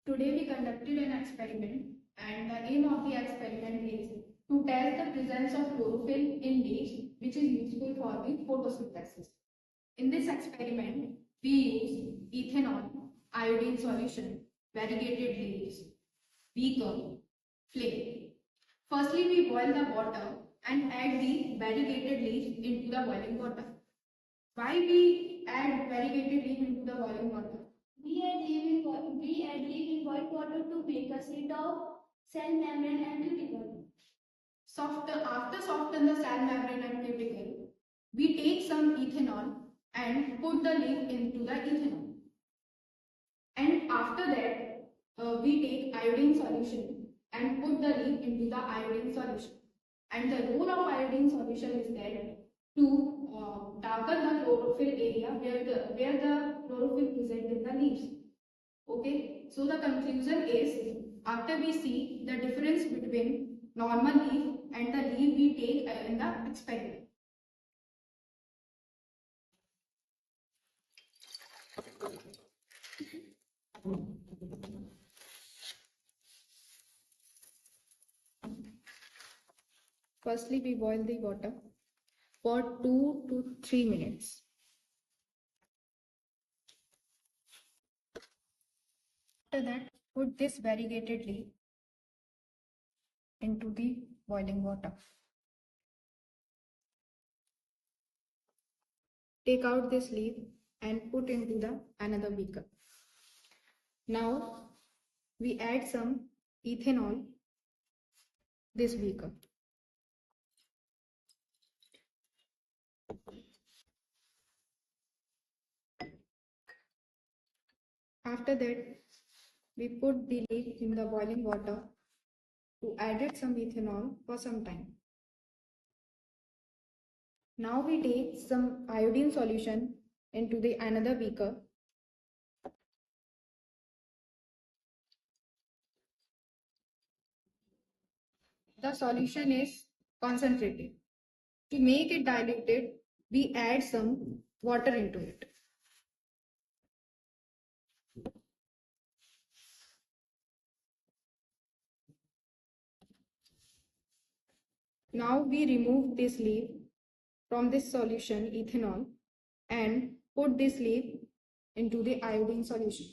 Today we conducted an experiment, and the aim of the experiment is to test the presence of chlorophyll in leaves, which is useful for the photosynthesis. In this experiment, we use ethanol, iodine solution, variegated leaves, beaker, flame. Firstly, we boil the water and add the variegated leaves into the boiling water. Why we add variegated leaf into the boiling water? We add leaf in boiled water to make a sheet of cell membrane and cuticle. After soften the cell membrane and cuticle, we take some ethanol and put the leaf into the ethanol. And after that, we take iodine solution and put the leaf into the iodine solution. And the role of iodine solution is that to darken the chlorophyll area where the chlorophyll present in the leaves. Okay, so the conclusion is, after we see the difference between normal leaf and the leaf we take in the experiment. Firstly, we boil the water for 2 to 3 minutes. After that, put this variegated leaf into the boiling water. Take out this leaf and put into the another beaker. Now we add some ethanol this beaker. After that, we put the leaf in the boiling water to add some ethanol for some time. Now we take some iodine solution into the another beaker. The solution is concentrated. To make it diluted, we add some water into it. Now we remove this leaf from this solution, ethanol, and put this leaf into the iodine solution.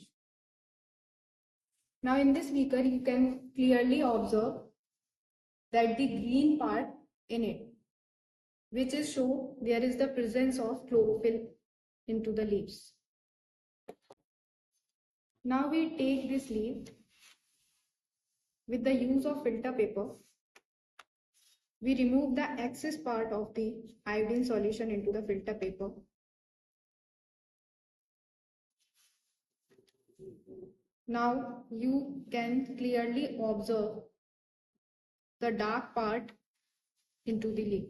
Now in this beaker, you can clearly observe that the green part in it, which is show there is the presence of chlorophyll into the leaves. Now we take this leaf with the use of filter paper. We remove the excess part of the iodine solution into the filter paper. Now you can clearly observe the dark part into the leaf.